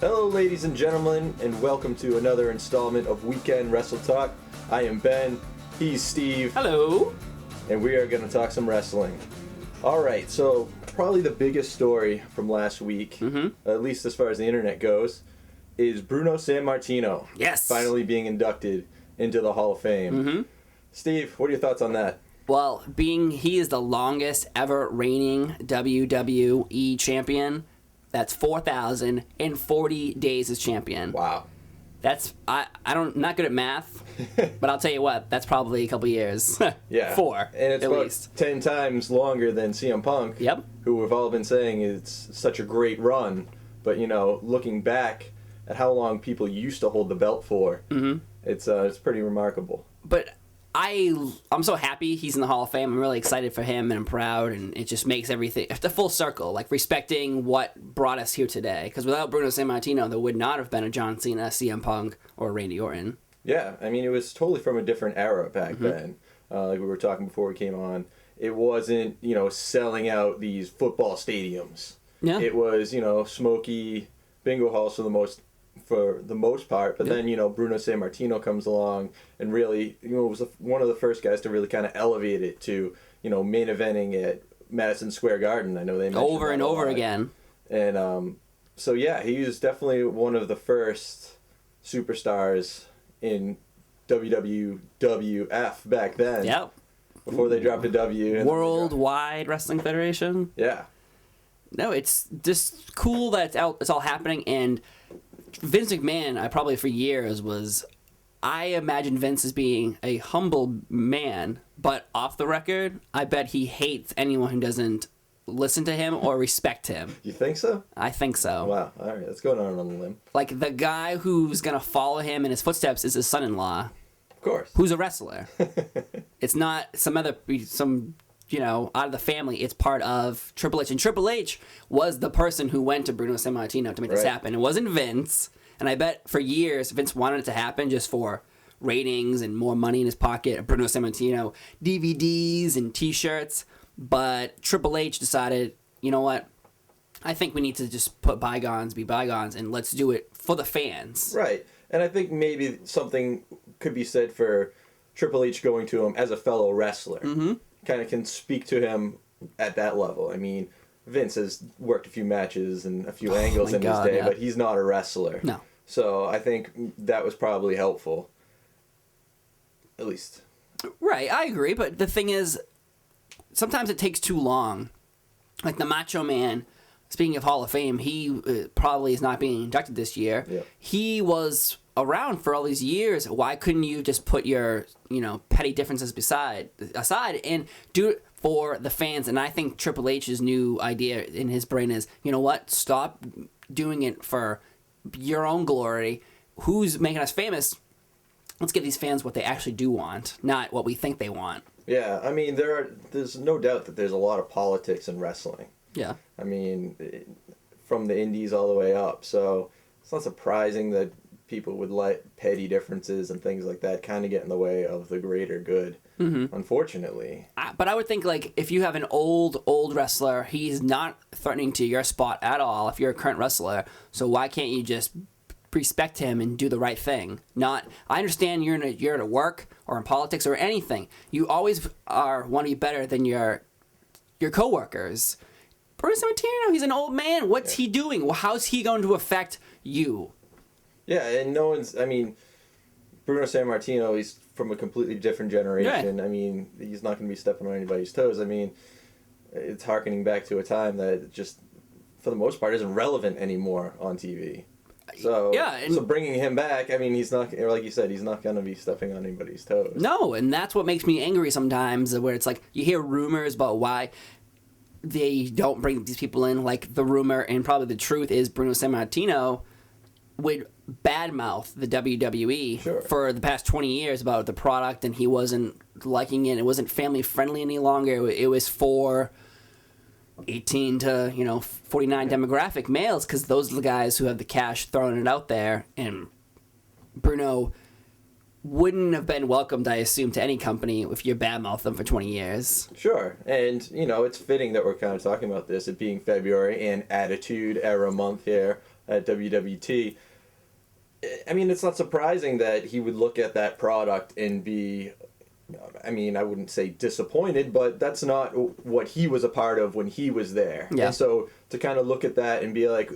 Hello, ladies and gentlemen, and welcome to another installment of Weekend Wrestle Talk. I am Ben, he's Steve. Hello. And we are going to talk some wrestling. Alright, so probably the biggest story from last week, at least as far as the internet goes, is Bruno Sammartino. Yes. Finally being inducted into the Hall of Fame. Steve, what are your thoughts on that? Well, he is the longest ever reigning WWE champion. That's 4,040 days as champion. Wow. That's not good at math, but I'll tell you what, that's probably a couple years. Yeah. 4, and it's at about least. 10 times longer than CM Punk. Yep. Who we've all been saying is such a great run. But, looking back at how long people used to hold the belt for, it's pretty remarkable. But I'm so happy he's in the Hall of Fame. I'm really excited for him, and I'm proud, and it just makes everything the full circle, like respecting what brought us here today. Because without Bruno Sammartino, there would not have been a John Cena, CM Punk, or Randy Orton. Yeah, I mean, it was totally from a different era back then. Like we were talking before we came on. It wasn't, selling out these football stadiums. Yeah. It was, smoky bingo halls for the most part, but then Bruno Sammartino comes along and really was one of the first guys to really kind of elevate it to main eventing at Madison Square Garden. I know they mentioned over and over again, and so yeah, he was definitely one of the first superstars in WWF back then. Yep. Before they dropped a W. Worldwide Wrestling Federation. Yeah. No, it's just cool that it's all happening. And Vince McMahon, for years I imagined Vince as being a humble man, but off the record, I bet he hates anyone who doesn't listen to him or respect him. You think so? I think so. Wow. All right, let's go on a limb. Like, the guy who's going to follow him in his footsteps is his son-in-law. Of course. Who's a wrestler. It's not some out of the family. It's part of Triple H. And Triple H was the person who went to Bruno Sammartino to make this happen. It wasn't Vince. And I bet for years Vince wanted it to happen just for ratings and more money in his pocket. Bruno Sammartino DVDs and T-shirts. But Triple H decided, you know what? I think we need to just put bygones be bygones, and let's do it for the fans. Right. And I think maybe something could be said for Triple H going to him as a fellow wrestler. Kind of can speak to him at that level. I mean, Vince has worked a few matches and a few angles in his day, but he's not a wrestler. No. So I think that was probably helpful. At least. Right, I agree. But the thing is, sometimes it takes too long. Like the Macho Man, speaking of Hall of Fame, he probably is not being inducted this year. Yeah. He was around for all these years. Why couldn't you just put your, petty differences aside and do it for the fans? And I think Triple H's new idea in his brain is, you know what? Stop doing it for your own glory. Who's making us famous? Let's give these fans what they actually do want, not what we think they want. Yeah, I mean, there's no doubt that there's a lot of politics in wrestling. Yeah. I mean, from the indies all the way up. So it's not surprising that people would let petty differences and things like that kind of get in the way of the greater good, unfortunately. But I would think, like, if you have an old wrestler, he's not threatening to your spot at all if you're a current wrestler. So why can't you just respect him and do the right thing? I understand you're at work or in politics or anything. You always want to be better than your coworkers. Bruno Sammartino, he's an old man. What's he doing? Well, how's he going to affect you? Yeah, and Bruno Sammartino, he's from a completely different generation. Right. I mean, he's not going to be stepping on anybody's toes. I mean, it's harkening back to a time that just, for the most part, isn't relevant anymore on TV. So, so bringing him back, I mean, he's not, like you said, he's not going to be stepping on anybody's toes. No, and that's what makes me angry sometimes, where it's like, you hear rumors about why they don't bring these people in. Like, the rumor, and probably the truth, is Bruno Sammartino would badmouth the WWE for the past 20 years about the product, and he wasn't liking it. It wasn't family friendly any longer. It was for 18 to 49 demographic males, because those are the guys who have the cash throwing it out there. And Bruno wouldn't have been welcomed, I assume, to any company if you badmouth them for 20 years. Sure. And, it's fitting that we're kind of talking about this, it being February and Attitude Era month here at WWT. I mean, it's not surprising that he would look at that product and be, I mean, I wouldn't say disappointed, but that's not what he was a part of when he was there. Yeah. And so to kind of look at that and be like,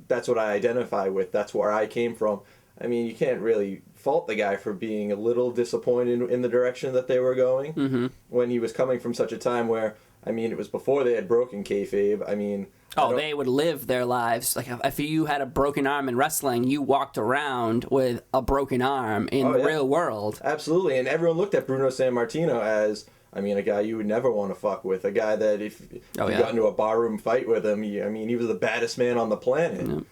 that's what I identify with, that's where I came from. I mean, you can't really fault the guy for being a little disappointed in the direction that they were going when he was coming from such a time where, I mean, it was before they had broken kayfabe. I mean... they would live their lives. Like, if you had a broken arm in wrestling, you walked around with a broken arm in the real world. Absolutely, and everyone looked at Bruno Sammartino as, I mean, a guy you would never want to fuck with. A guy that if you got into a barroom fight with him, he was the baddest man on the planet.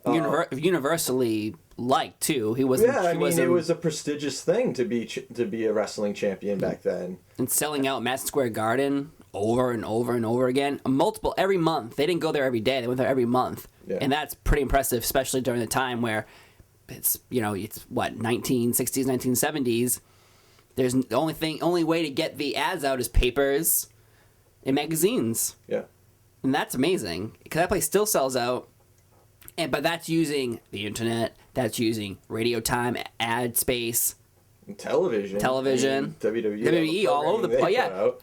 Yeah. Universally liked, too. He wasn't... Yeah, I mean, it was a prestigious thing to be a wrestling champion back then. And selling out Madison Square Garden... over and over and over again, every month. They didn't go there every day; they went there every month, and that's pretty impressive, especially during the time where it's 1960s, 1970s. There's the only way to get the ads out is papers and magazines. Yeah, and that's amazing because that place still sells out, but that's using the internet, that's using radio time, ad space. Television, WWE all over the place.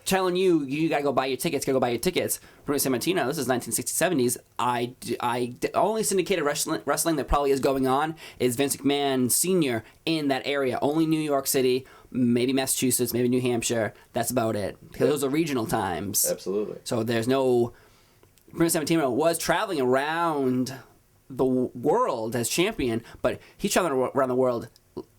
Telling you gotta go buy your tickets. Bruno Sammartino, this is 1960s, 70s. I only syndicated wrestling that probably is going on is Vince McMahon Sr. in that area. Only New York City, maybe Massachusetts, maybe New Hampshire. That's about it. Because those are regional times. Absolutely. So there's no... Bruno Sammartino was traveling around the world as champion, but he's traveling around the world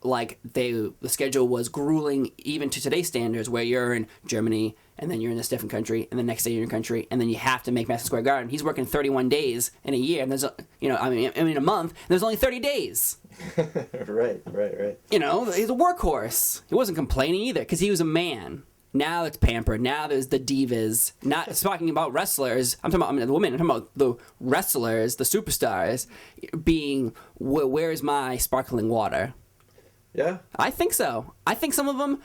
like the schedule was grueling even to today's standards, where you're in Germany and then you're in this different country and the next day you're in a country and then you have to make Madison Square Garden. He's working 31 days in a year, and there's a month, and there's only 30 days. Right. He's a workhorse. He wasn't complaining either because he was a man. Now it's pampered. Now there's the divas. Not talking about wrestlers. I'm talking about the women. I'm talking about the wrestlers, the superstars, being, where's my sparkling water? Yeah. I think so. I think some of them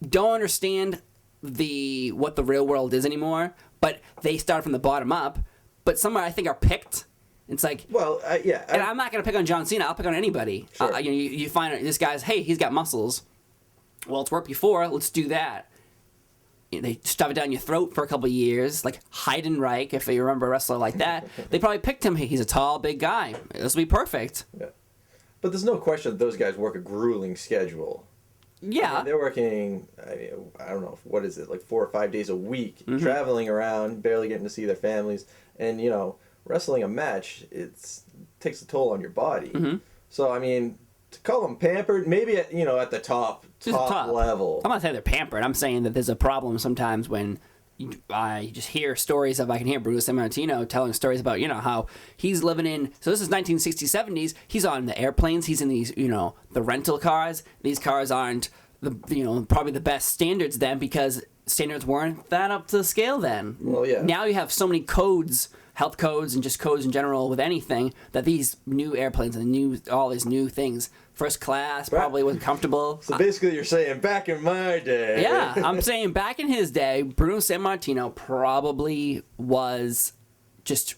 don't understand what the real world is anymore, but they start from the bottom up. But some I think are picked. It's like... Well, yeah. And I'm not going to pick on John Cena. I'll pick on anybody. Sure. You find this guy's, hey, he's got muscles. Well, it's worked before. Let's do that. They stuff it down your throat for a couple of years, like Heidenreich, if you remember a wrestler like that. They probably picked him. Hey, he's a tall, big guy. This will be perfect. Yeah. But there's no question that those guys work a grueling schedule. Yeah. I mean, they're working, I don't know, what is it, like 4 or 5 days a week, traveling around, barely getting to see their families. And, wrestling a match, it takes a toll on your body. Mm-hmm. So, I mean, to call them pampered, maybe at the top level. I'm not saying they're pampered. I'm saying that there's a problem sometimes when I just hear stories of, I can hear Bruno Sammartino telling stories about, how he's living in, so this is 1960s, 70s, he's on the airplanes, he's in these, the rental cars. These cars aren't, probably the best standards then, because standards weren't that up to scale then. Well, yeah. Now you have so many codes, health codes and just codes in general with anything, that these new airplanes and all these new things, first class probably wasn't comfortable. So basically you're saying back in my day. Yeah, I'm saying back in his day, Bruno Sammartino probably was just,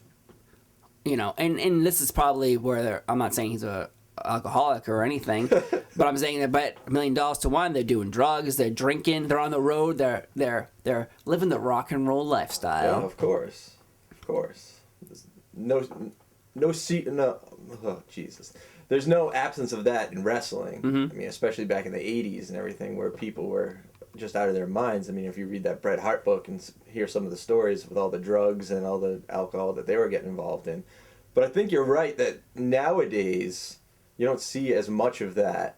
and this is probably where I'm not saying he's a alcoholic or anything, but I'm saying they bet $1 million to one. They're doing drugs, they're drinking, they're on the road, they're living the rock and roll lifestyle. Yeah, of course. There's no absence of that in wrestling. Mm-hmm. I mean, especially back in the 80s and everything, where people were just out of their minds. I mean, if you read that Bret Hart book and hear some of the stories with all the drugs and all the alcohol that they were getting involved in. But I think you're right that nowadays you don't see as much of that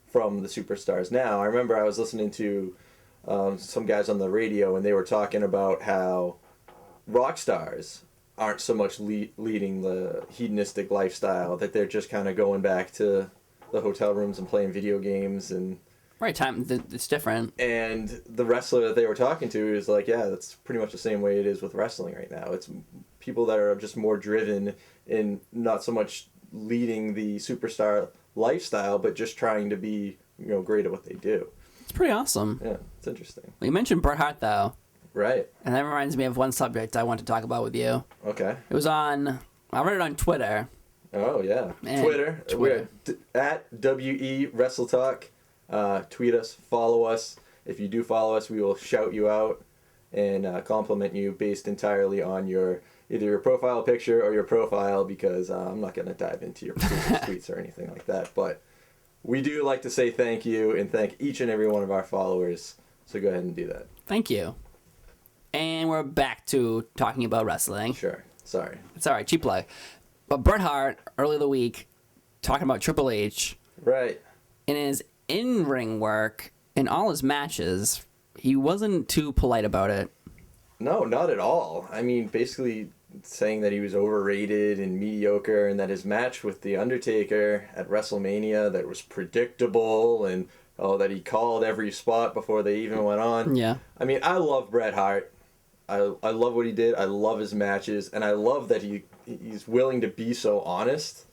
from the superstars now. I remember I was listening to some guys on the radio, and they were talking about how rock stars aren't so much leading the hedonistic lifestyle, that they're just kind of going back to the hotel rooms and playing video games and... Right, it's different. And the wrestler that they were talking to is like, yeah, that's pretty much the same way it is with wrestling right now. It's people that are just more driven in not so much leading the superstar lifestyle, but just trying to be, great at what they do. It's pretty awesome. Yeah, it's interesting. Well, you mentioned Bret Hart, though. Right. And that reminds me of one subject I want to talk about with you. Okay. It was on I read it on Twitter. Oh, yeah. Man, Twitter. We're at WE Wrestle Talk. Tweet us, follow us. If you do follow us, we will shout you out and compliment you based entirely on either your profile picture or your profile, because I'm not going to dive into your tweets or anything like that. But we do like to say thank you and thank each and every one of our followers. So go ahead and do that. Thank you. And we're back to talking about wrestling. Sure. Sorry. It's all right. Cheap play. But Bret Hart, early in the week, talking about Triple H. Right. In his in-ring work, in all his matches, he wasn't too polite about it. No, not at all. I mean, basically saying that he was overrated and mediocre, and that his match with The Undertaker at WrestleMania, that was predictable, and that he called every spot before they even went on. Yeah. I mean, I love Bret Hart. I love what he did. I love his matches, and I love that he's willing to be so honest.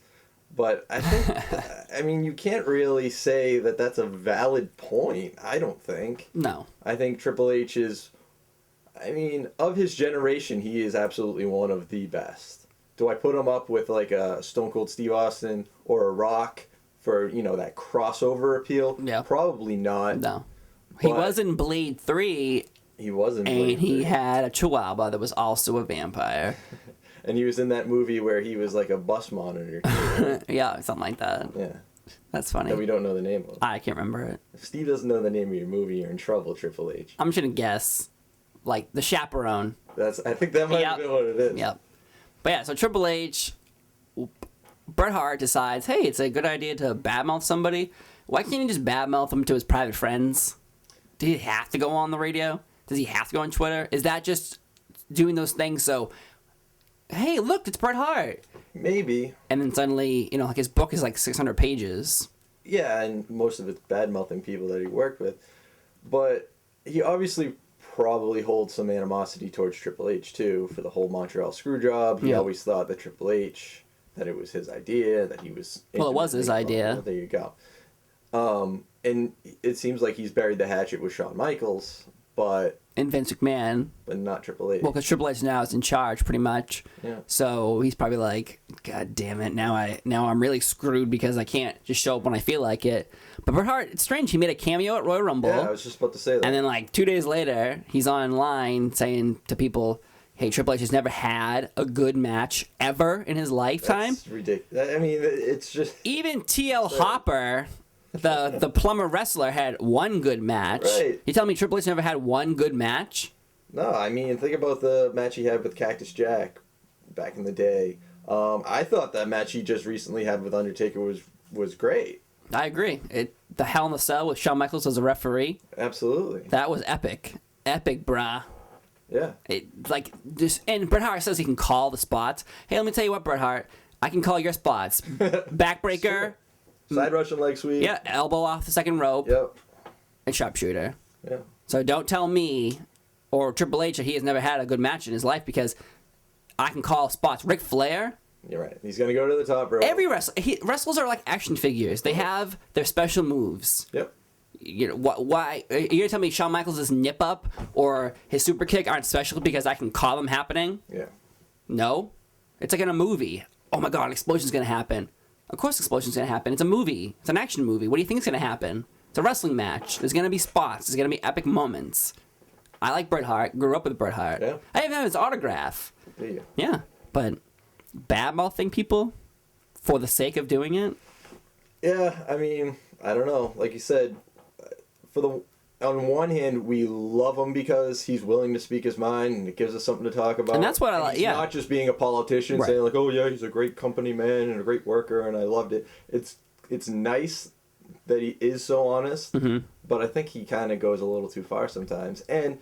But I think, I mean, you can't really say that that's a valid point, I don't think. No. I think Triple H is, I mean, of his generation, he is absolutely one of the best. Do I put him up with like a Stone Cold Steve Austin or a Rock for, that crossover appeal? Yeah. Probably not. No. He was in Blade 3. He was in Blade 3. And he had a chihuahua that was also a vampire. And he was in that movie where he was like a bus monitor, too, right? Yeah, something like that. Yeah. That's funny. That we don't know the name of. I can't remember it. If Steve doesn't know the name of your movie, you're in trouble, Triple H. I'm just going to guess. Like, The Chaperone. I think that might have been what it is. Yep. But yeah, so Triple H, Bret Hart decides, hey, it's a good idea to badmouth somebody. Why can't he just badmouth them to his private friends? Did he have to go on the radio? Does he have to go on Twitter? Is that just doing those things so, hey, look, it's Bret Hart? Maybe. And then suddenly, like his book is like 600 pages. Yeah, and most of it's bad-mouthing people that he worked with. But he obviously probably holds some animosity towards Triple H, too, for the whole Montreal Screwjob. He always thought that Triple H, that it was his idea, that he was... Well, it was his idea. Well, there you go. And it seems like he's buried the hatchet with Shawn Michaels, but... And Vince McMahon. But not Triple H. Well, because Triple H now is in charge, pretty much. Yeah. So he's probably like, God damn it, now I'm really screwed because I can't just show up when I feel like it. But Bret Hart, it's strange. He made a cameo at Royal Rumble. Yeah, I was just about to say that. And then like 2 days later, he's online saying to people, hey, Triple H has never had a good match ever in his lifetime. That's ridiculous. I mean, it's just... Even T.L. Hopper... The plumber wrestler had one good match. Right. You tell me Triple H never had one good match? No, I mean, think about the match he had with Cactus Jack back in the day. I thought that match he just recently had with Undertaker was great. I agree. The Hell in the Cell with Shawn Michaels as a referee. Absolutely. That was epic. Epic, brah. Yeah. And Bret Hart says he can call the spots. Hey, let me tell you what, Bret Hart. I can call your spots. Backbreaker. Sure. Side Russian leg sweep. Yeah, elbow off the second rope. Yep. And sharpshooter. Yeah. So don't tell me or Triple H that he has never had a good match in his life, because I can call spots. Ric Flair. You're right. He's going to go to the top rope. Every wrestlers are like action figures. They have their special moves. Yep. Why? You're going to tell me Shawn Michaels' nip up or his super kick aren't special because I can call them happening? Yeah. No. It's like in a movie. Oh my God, an explosion's going to happen. Of course explosion's going to happen. It's a movie. It's an action movie. What do you think is going to happen? It's a wrestling match. There's going to be spots. There's going to be epic moments. I like Bret Hart. Grew up with Bret Hart. Yeah. I even have his autograph. Do you? Yeah. But badmouthing people for the sake of doing it? Yeah, I mean, I don't know. Like you said, on one hand, we love him because he's willing to speak his mind and it gives us something to talk about. And that's what I like. Yeah. Not just being a politician saying like, "Oh yeah, he's a great company man and a great worker," and I loved it. It's nice that he is so honest, but I think he kind of goes a little too far sometimes. And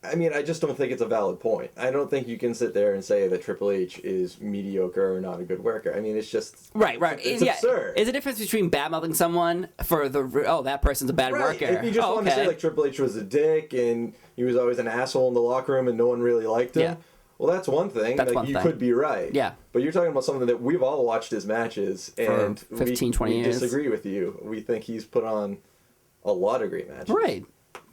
I mean, I just don't think it's a valid point. I don't think you can sit there and say that Triple H is mediocre or not a good worker. I mean, it's just... Right. It's absurd. Is the difference between bad-mouthing someone for that person's a bad worker? If you just want to say, like, Triple H was a dick and he was always an asshole in the locker room and no one really liked him, well, that's one thing. You could be right. Yeah. But you're talking about something that we've all watched his matches and for 15, 20 we years. disagree with you. We think he's put on a lot of great matches. Right.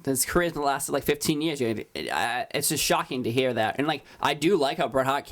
His career's lasted like 15 years. It's just shocking to hear that. And like, I do like how Bret Hart